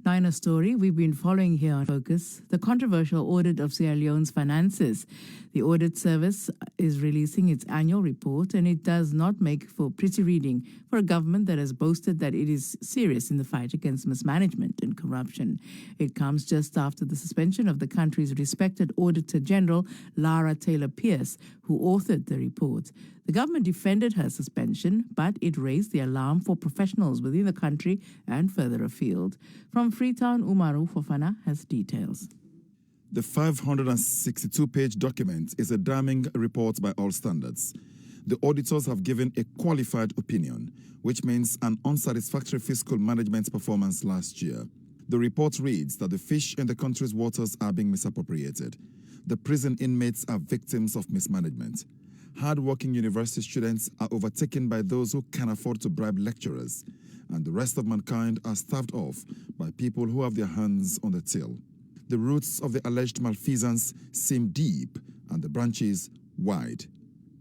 Now, in a story we've been following here on Focus, the controversial audit of Sierra Leone's finances. The audit service is releasing its annual report, and it does not make for pretty reading for a government that has boasted that it is serious in the fight against mismanagement and corruption. It comes just after the suspension of the country's respected Auditor General, Lara Taylor-Pierce, who authored the report. The government defended her suspension, but it raised the alarm for professionals within the country and further afield. From Freetown, Umaru Fofana has details. The 562-page document is a damning report by all standards. The auditors have given a qualified opinion, which means an unsatisfactory fiscal management performance last year. The report reads that the fish in the country's waters are being misappropriated. The prison inmates are victims of mismanagement. Hard-working university students are overtaken by those who can afford to bribe lecturers, and the rest of mankind are starved off by people who have their hands on the till. The roots of the alleged malfeasance seem deep and the branches wide.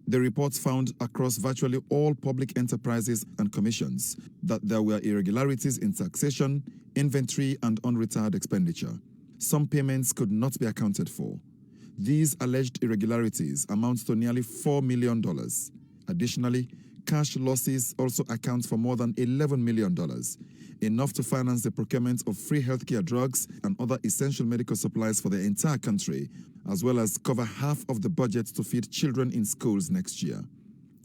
The reports found across virtually all public enterprises and commissions that there were irregularities in taxation, inventory, and unretired expenditure. Some payments could not be accounted for. These alleged irregularities amount to nearly $4 million. Additionally, cash losses also account for more than $11 million, enough to finance the procurement of free healthcare drugs and other essential medical supplies for the entire country, as well as cover half of the budget to feed children in schools next year.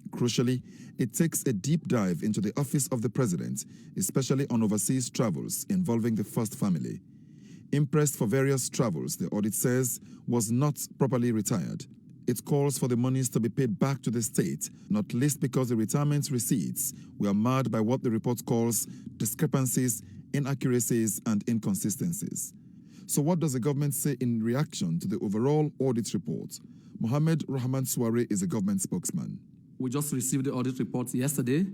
Crucially, it takes a deep dive into the office of the president, especially on overseas travels involving the first family. Impressed for various travels, the audit says, was not properly retired. It calls for the monies to be paid back to the state, not least because the retirement receipts were marred by what the report calls discrepancies, inaccuracies, and inconsistencies. So what does the government say in reaction to the overall audit report? Mohammed Rahman Suare is a government spokesman. We just received the audit report yesterday.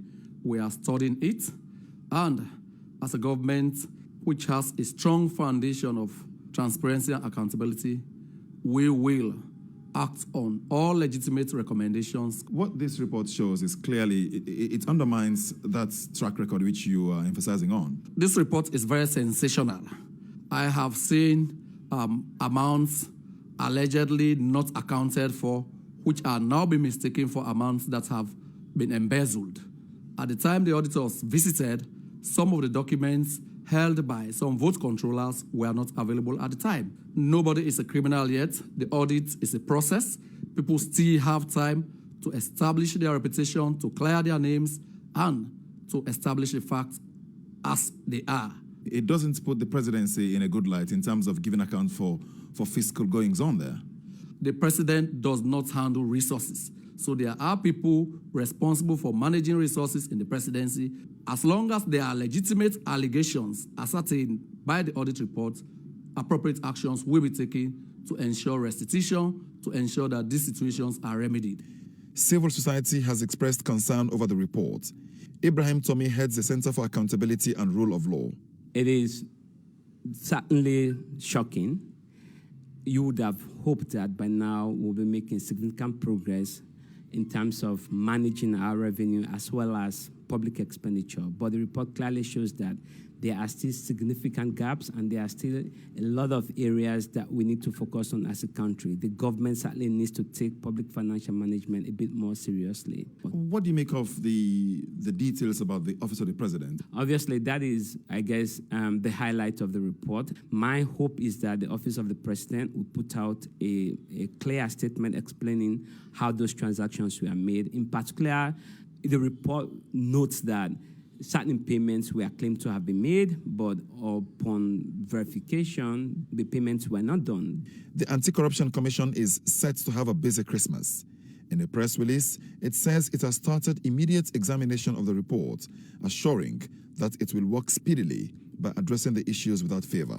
We are studying it. And as a government which has a strong foundation of transparency and accountability, we will act on all legitimate recommendations. What this report shows is clearly, it undermines that track record which you are emphasizing on. This report is very sensational. I have seen amounts allegedly not accounted for, which are now being mistaken for amounts that have been embezzled. At the time the auditors visited, some of the documents held by some vote controllers were not available at the time. Nobody is a criminal yet. The audit is a process. People still have time to establish their reputation, to clear their names, and to establish the facts as they are. It doesn't put the presidency in a good light in terms of giving account for fiscal goings-on there. The president does not handle resources. So there are people responsible for managing resources in the presidency. As long as there are legitimate allegations ascertained by the audit report, appropriate actions will be taken to ensure restitution, to ensure that these situations are remedied. Civil society has expressed concern over the report. Ibrahim Tomi heads the Center for Accountability and Rule of Law. It is certainly shocking. You would have hoped that by now we'll be making significant progress in terms of managing our revenue as well as public expenditure. But the report clearly shows that there are still significant gaps and there are still a lot of areas that we need to focus on as a country. The government certainly needs to take public financial management a bit more seriously. What do you make of the details about the Office of the President? Obviously, that is, I guess, the highlight of the report. My hope is that the Office of the President will put out a clear statement explaining how those transactions were made. In particular, the report notes that certain payments were claimed to have been made, but upon verification, the payments were not done. The Anti-Corruption Commission is set to have a busy Christmas. In a press release, it says it has started immediate examination of the report, assuring that it will work speedily by addressing the issues without favor.